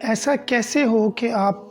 ऐसा कैसे हो कि आप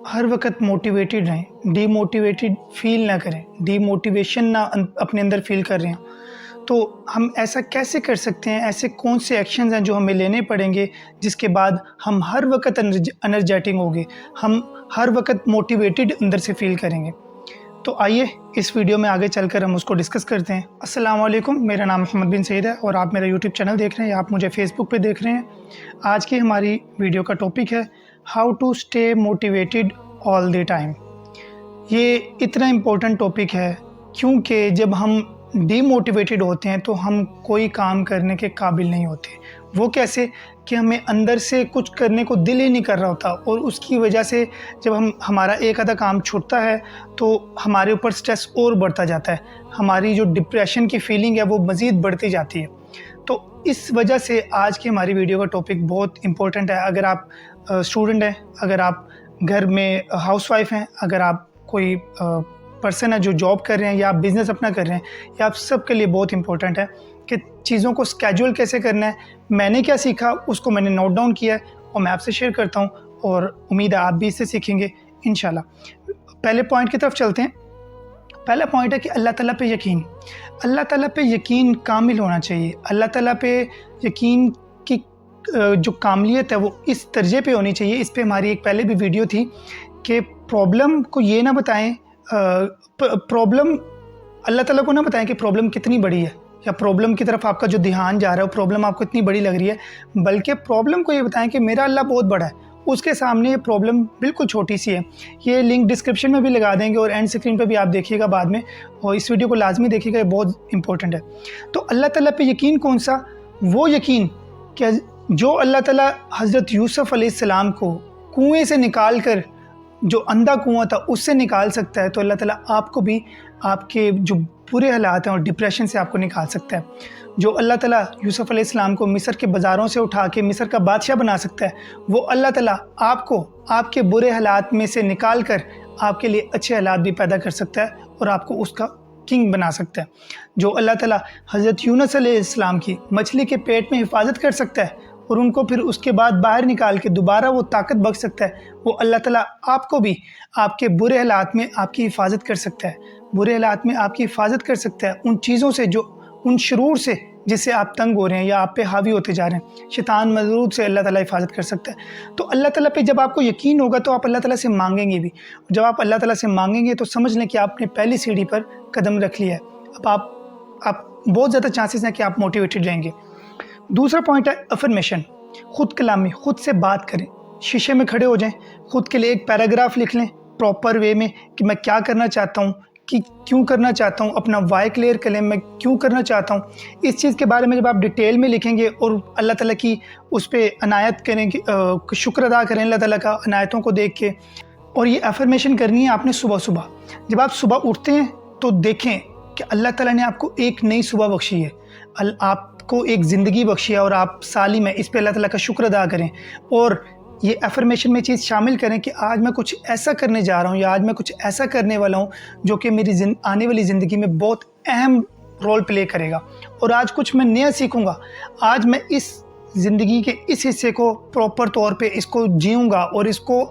हर वक़्त मोटिवेटेड रहें, डीमोटिवेटेड फ़ील ना करें, डीमोटिवेशन ना अपने अंदर फ़ील कर रहे हों। तो हम ऐसा कैसे कर सकते हैं? ऐसे कौन से एक्शंस हैं जो हमें लेने पड़ेंगे, जिसके बाद हम हर वक़्त एनर्जेटिक होंगे, हम हर वक़्त मोटिवेटेड अंदर से फ़ील करेंगे? तो आइए इस वीडियो में आगे चलकर हम उसको डिस्कस करते हैं। अस्सलाम वालेकुम, मेरा नाम मोहम्मद बिन सईद है और आप मेरा यूट्यूब चैनल देख रहे हैं या आप मुझे फ़ेसबुक पे देख रहे हैं। आज की हमारी वीडियो का टॉपिक है how to stay motivated all the time. ये इतना इम्पोर्टेंट टॉपिक है क्योंकि जब हम डीमोटिवेटेड होते हैं तो हम कोई काम करने के काबिल नहीं होते। वो कैसे कि हमें अंदर से कुछ करने को दिल ही नहीं कर रहा होता और उसकी वजह से जब हमारा एक आधा काम छूटता है तो हमारे ऊपर स्ट्रेस और बढ़ता जाता है, हमारी जो डिप्रेशन की फीलिंग है वो मज़ीद बढ़ती जाती है। तो इस वजह से आज की हमारी वीडियो का टॉपिक बहुत इम्पोर्टेंट है। अगर आप स्टूडेंट हैं, अगर आप घर में हाउसवाइफ हैं, अगर आप कोई पर्सन है जो जॉब कर रहे हैं या आप बिज़नेस अपना कर रहे हैं, या आप सब के लिए बहुत इंपॉर्टेंट है कि चीज़ों को स्केड्यूल कैसे करना है। मैंने क्या सीखा उसको मैंने नोट डाउन किया है और मैं आपसे शेयर करता हूँ और उम्मीद है आप भी इससे सीखेंगे इंशाल्लाह। पहले पॉइंट की तरफ चलते हैं। पहला पॉइंट है कि अल्लाह ताला पे यकीन। अल्लाह ताला पे यकीन कामिल होना चाहिए। अल्लाह ताला पे यकीन की जो कामिलियत है वो इस दर्जे पे होनी चाहिए। इस पे हमारी एक पहले भी वीडियो थी कि प्रॉब्लम को ये ना बताएं, प्रॉब्लम अल्लाह ताला को ना बताएं कि प्रॉब्लम कितनी बड़ी है या प्रॉब्लम की तरफ आपका जो ध्यान जा रहा है वो प्रॉब्लम आपको इतनी बड़ी लग रही है, बल्कि प्रॉब्लम को ये बताएं कि मेरा अल्लाह बहुत बड़ा है, उसके सामने ये प्रॉब्लम बिल्कुल छोटी सी है। ये लिंक डिस्क्रिप्शन में भी लगा देंगे और एंड स्क्रीन पे भी आप देखिएगा बाद में, और इस वीडियो को लाजमी देखिएगा, ये बहुत इंपॉर्टेंट है। तो अल्लाह ताला पे यकीन कौन सा? वो यकीन कि जो अल्लाह ताला हज़रत यूसुफ़ अलैहिस्सलाम को कुएँ से निकाल कर, जो अंधा कुआं था उससे निकाल सकता है, तो अल्लाह ताला आपको भी आपके जो बुरे हालात हैं और डिप्रेशन से आपको निकाल सकता है। जो अल्लाह ताला यूसुफ़ अलैहिस्सलाम को मिस्र के बाज़ारों से उठा के मिस्र का बादशाह बना सकता है, वो अल्लाह ताला आपको आपके बुरे हालात में से निकाल कर आपके लिए अच्छे हालात भी पैदा कर सकता है और आपको उसका किंग बना सकता है। जो अल्लाह ताला हज़रत यूनुस अलैहिस्सलाम की मछली के पेट में हिफाजत कर सकता है और उनको फिर उसके बाद बाहर निकाल के दोबारा वो ताकत बख्श सकता है, वो अल्लाह ताला आपको भी आपके बुरे हालात में आपकी हिफाजत कर सकता है। बुरे हालात में आपकी हिफाजत कर सकता है उन चीज़ों से, जो उन शरूर से जिससे आप तंग हो रहे हैं या आप पे हावी होते जा रहे हैं, शैतान मजरूर से अल्लाह ताला हिफाजत कर सकता है। तो अल्लाह ताला पे जब आपको यकीन होगा तो आप अल्लाह ताला से मांगेंगे भी। जब आप अल्लाह ताला से मांगेंगे तो समझ लें कि आपने पहली सीढ़ी पर कदम रख लिया है। अब आप बहुत ज़्यादा चांसेस हैं कि आप मोटिवेटेड रहेंगे। दूसरा पॉइंट है अफर्मेशन। ख़ुद कलामी, ख़ुद से बात करें। शीशे में खड़े हो जाएं, ख़ुद के लिए एक पैराग्राफ लिख लें प्रॉपर वे में कि मैं क्या करना चाहता हूँ, कि क्यों करना चाहता हूँ, अपना वाई क्लियर कर लें, मैं क्यों करना चाहता हूँ। इस चीज़ के बारे में जब आप डिटेल में लिखेंगे और अल्लाह ताला की उस पर अनायत करेंगे, शुक्र अदा करें अल्लाह ताला का अनायतों को देख के। और ये अफर्मेशन करनी है आपने सुबह सुबह। जब आप सुबह उठते हैं तो देखें कि अल्लाह ताला ने आपको एक नई सुबह बख्शी है, आपको एक ज़िंदगी बख्शी है और आप सालिम है। इस पे अल्लाह ताला का शुक्र अदा करें और ये अफर्मेशन में चीज़ शामिल करें कि आज मैं कुछ ऐसा करने जा रहा हूँ या आज मैं कुछ ऐसा करने वाला हूँ जो कि मेरी आने वाली ज़िंदगी में बहुत अहम रोल प्ले करेगा, और आज कुछ मैं नया सीखूँगा। आज मैं इस ज़िंदगी के इस हिस्से को प्रॉपर तौर पे इसको जीऊँगा और इसको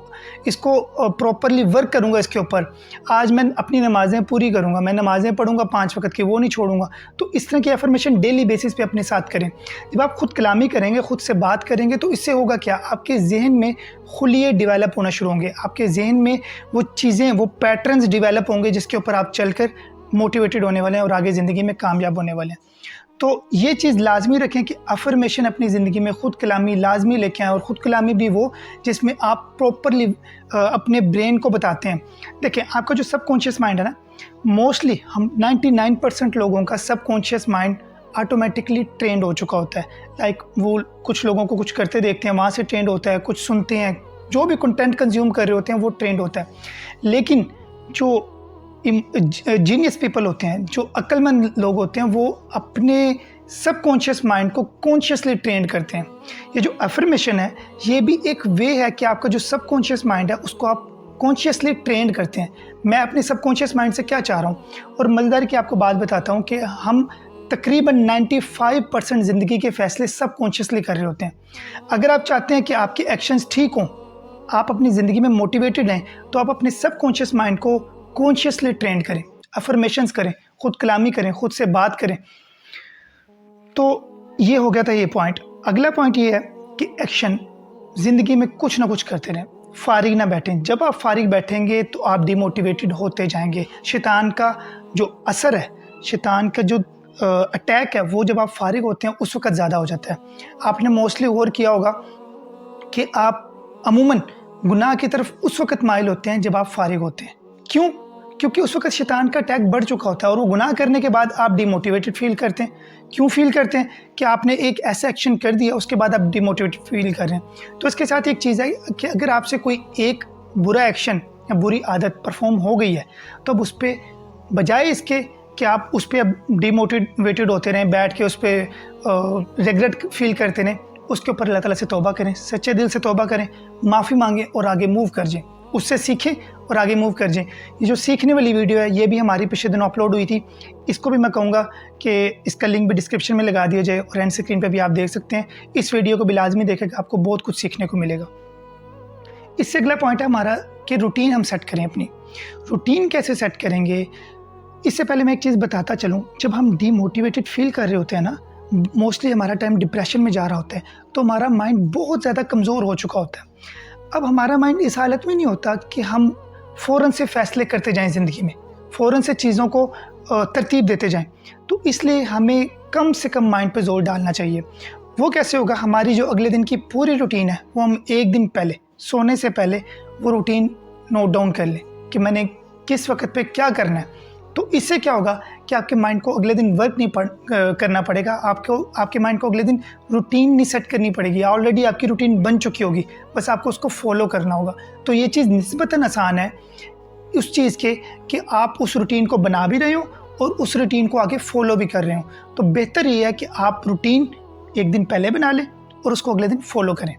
प्रॉपरली वर्क करूँगा इसके ऊपर। आज मैं अपनी नमाज़ें पूरी करूँगा, मैं नमाज़ें पढ़ूँगा 5 वक़्त की, वो नहीं छोड़ूँगा। तो इस तरह की अफर्मेशन डेली बेसिस पे अपने साथ करें। जब आप खुद कलामी करेंगे, ख़ुद से बात करेंगे, तो इससे होगा क्या, आपके जहन में खुलिये डेवलप होना शुरू होंगे। आपके जहन में वो चीज़ें, वो पैटर्न्स डेवलप होंगे जिसके ऊपर आप चलकर मोटिवेटेड होने वाले हैं और आगे ज़िंदगी में कामयाब होने वाले हैं। तो ये चीज़ लाजमी रखें कि अफर्मेशन अपनी ज़िंदगी में ख़ुद कलामी लाजमी लेके आएँ, और ख़ुद कलामी भी वो जिसमें आप प्रॉपरली अपने ब्रेन को बताते हैं। देखें, आपका जो सबकॉन्शियस माइंड है ना, मोस्टली हम 99% लोगों का सबकॉन्शियस माइंड ऑटोमेटिकली ट्रेंड हो चुका होता है। लाइक वो कुछ लोगों को कुछ करते देखते हैं, वहाँ से ट्रेंड होता है, कुछ सुनते हैं, जो भी कंटेंट कंज्यूम कर रहे होते हैं वो ट्रेंड होता है। लेकिन जो जीनियस पीपल होते हैं, जो अक्लमंद लोग होते हैं, वो अपने सबकॉन्शियस माइंड को कॉन्शियसली ट्रेन करते हैं। ये जो अफर्मेशन है ये भी एक वे है कि आपका जो सबकॉन्शियस माइंड है उसको आप कॉन्शियसली ट्रेंड करते हैं। मैं अपने सबकॉन्शियस माइंड से क्या चाह रहा हूँ, और मज़ेदार की आपको बात बताता हूँ कि हम तकरीबन 95% ज़िंदगी के फ़ैसले सबकॉन्शियसली कर रहे होते हैं। अगर आप चाहते हैं कि आपके एक्शंस ठीक हों, आप अपनी ज़िंदगी में मोटिवेटेड हैं तो आप अपने सबकॉन्शियस माइंड को कॉन्शियसली ट्रेन करें, अफर्मेशंस करें, खुद कलामी करें, खुद से बात करें। तो ये हो गया था ये पॉइंट। अगला पॉइंट ये है कि एक्शन, ज़िंदगी में कुछ ना कुछ करते रहें, फारिग ना बैठें। जब आप फारिग बैठेंगे तो आप डिमोटिवेटेड होते जाएंगे। शैतान का जो असर है, शैतान का जो अटैक है, वो जब आप फारिग होते हैं उस वक्त ज़्यादा हो जाता है। आपने मोस्टली गौर किया होगा कि आप अमूमन गुनाह की तरफ उस वक्त माइल होते हैं जब आप फारिग होते हैं। क्यों? क्योंकि उस वक्त शैतान का अटैक बढ़ चुका होता है और वो गुनाह करने के बाद आप डिमोटिवेटेड फील करते हैं। क्यों फील करते हैं? कि आपने एक ऐसा एक्शन कर दिया, उसके बाद आप डिमोटिवेटेड फील कर रहे हैं। तो इसके साथ एक चीज़ है कि अगर आपसे कोई एक बुरा एक्शन या बुरी आदत परफॉर्म हो गई है, तो अब उस पर बजाय इसके कि आप उस पर डिमोटिवेटेड होते रहें, बैठ के उस पर रिग्रेट फील करते रहें, उसके ऊपर अल्लाह ताला से तौबा करें, सच्चे दिल से तौबा करें, माफ़ी मांगें और आगे मूव कर जाएं। उससे सीखें और आगे मूव कर जाएं। ये जो सीखने वाली वीडियो है, ये भी हमारी पिछले दिनों अपलोड हुई थी। इसको भी मैं कहूँगा कि इसका लिंक भी डिस्क्रिप्शन में लगा दिया जाए और एंड स्क्रीन पे भी आप देख सकते हैं। इस वीडियो को भी लाजमी देखेगा, आपको बहुत कुछ सीखने को मिलेगा। इससे अगला पॉइंट है हमारा कि रूटीन हम सेट करें अपनी। रूटीन कैसे सेट करेंगे? इससे पहले मैं एक चीज़ बताता चलूँ, जब हम डीमोटिवेटेड फील कर रहे होते हैं ना, मोस्टली हमारा टाइम डिप्रेशन में जा रहा होता है, तो हमारा माइंड बहुत ज़्यादा कमज़ोर हो चुका होता है। अब हमारा माइंड इस हालत में नहीं होता कि हम फ़ौरन से फ़ैसले करते जाएँ ज़िंदगी में, फ़ौरन से चीज़ों को तरतीब देते जाएँ। तो इसलिए हमें कम से कम माइंड पे ज़ोर डालना चाहिए। वो कैसे होगा? हमारी जो अगले दिन की पूरी रूटीन है, वो हम एक दिन पहले, सोने से पहले वो रूटीन नोट डाउन कर लें कि मैंने किस वक़्त पे क्या करना है। तो इससे क्या होगा कि आपके माइंड को अगले दिन वर्क नहीं करना पड़ेगा, आपके माइंड को अगले दिन रूटीन नहीं सेट करनी पड़ेगी। ऑलरेडी आपकी रूटीन बन चुकी होगी, बस आपको उसको फॉलो करना होगा। तो ये चीज़ निस्बतन आसान है उस चीज़ के कि आप उस रूटीन को बना भी रहे हो और उस रूटीन को आगे फॉलो भी कर रहे हो। तो बेहतर ये है कि आप रूटीन एक दिन पहले बना लें और उसको अगले दिन फॉलो करें।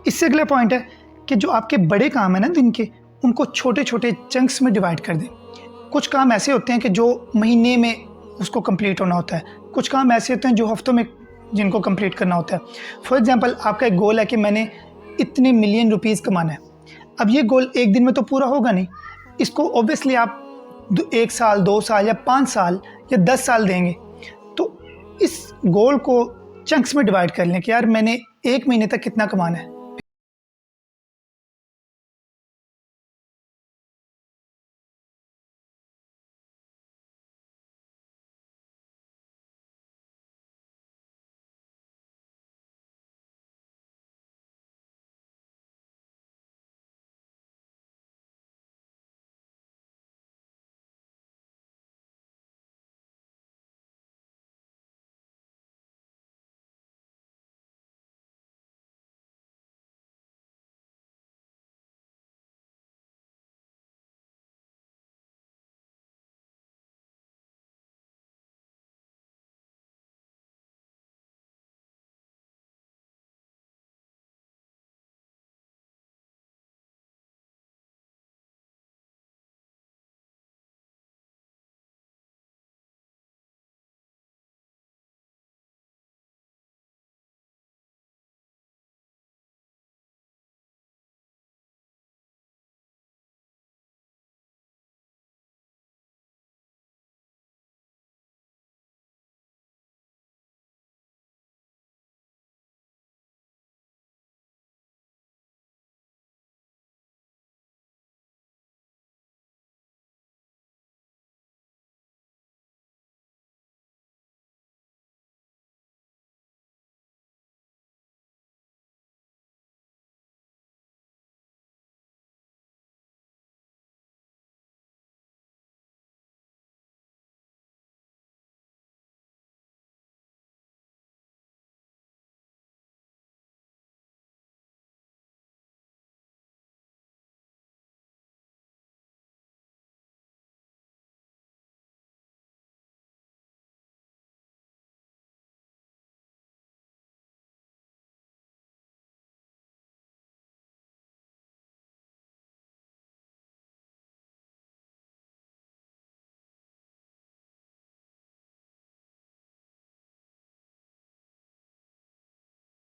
इससे अगला पॉइंट है कि जो आपके बड़े काम है ना दिन के, उनको छोटे छोटे चंक्स में डिवाइड कर दें। कुछ काम ऐसे होते हैं कि जो महीने में उसको कंप्लीट होना होता है, कुछ काम ऐसे होते हैं जो हफ्तों में जिनको कंप्लीट करना होता है। फॉर एग्जांपल, आपका एक गोल है कि मैंने इतने मिलियन रुपीस कमाना है। अब ये गोल एक दिन में तो पूरा होगा नहीं, इसको ऑब्वियसली आप 1 साल, 2 साल या 5 साल या 10 साल देंगे। तो इस गोल को चंक्स में डिवाइड कर लें कि यार मैंने 1 महीने तक कितना कमाना है।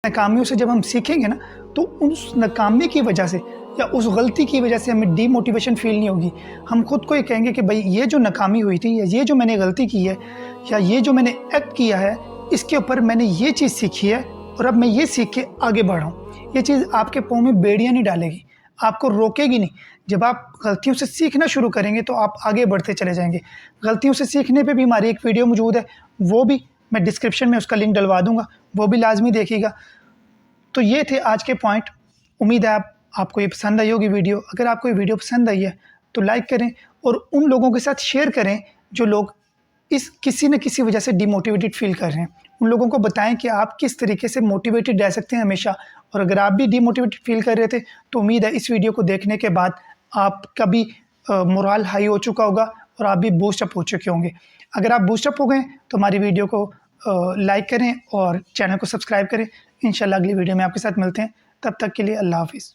नाकामियों से जब हम सीखेंगे ना, तो उस नाकामी की वजह से या उस गलती की वजह से हमें डीमोटिवेशन फील नहीं होगी। हम खुद को ये कहेंगे कि भाई ये जो नाकामी हुई थी, या ये जो मैंने गलती की है, या ये जो मैंने एक्ट किया है, इसके ऊपर मैंने ये चीज़ सीखी है और अब मैं ये सीख के आगे बढ़ रहा हूँ। ये चीज़ आपके पाँव में बेड़ियाँ नहीं डालेगी, आपको रोकेगी नहीं। जब आप गलतियों से सीखना शुरू करेंगे तो आप आगे बढ़ते चले जाएंगे। गलतियों से सीखने पे भी हमारी एक वीडियो मौजूद है, वो भी मैं डिस्क्रिप्शन में उसका लिंक डलवा दूंगा, वो भी लाजमी देखिएगा। तो ये थे आज के पॉइंट। उम्मीद है आपको ये पसंद आई होगी वीडियो। अगर आपको ये वीडियो पसंद आई है तो लाइक करें और उन लोगों के साथ शेयर करें जो लोग इस किसी न किसी वजह से डिमोटिवेटेड फील कर रहे हैं। उन लोगों को बताएं कि आप किस तरीके से मोटिवेटेड रह सकते हैं हमेशा। और अगर आप भी डिमोटिवेटेड फील कर रहे थे तो उम्मीद है इस वीडियो को देखने के बाद आपका भी मोरल हाई हो चुका होगा और आप भी बूस्टअप हो चुके होंगे। अगर आप बूस्टअप हो गए तो हमारी वीडियो को लाइक करें और चैनल को सब्सक्राइब करें। इंशाल्लाह अगली वीडियो में आपके साथ मिलते हैं। तब तक के लिए अल्लाह हाफिज़।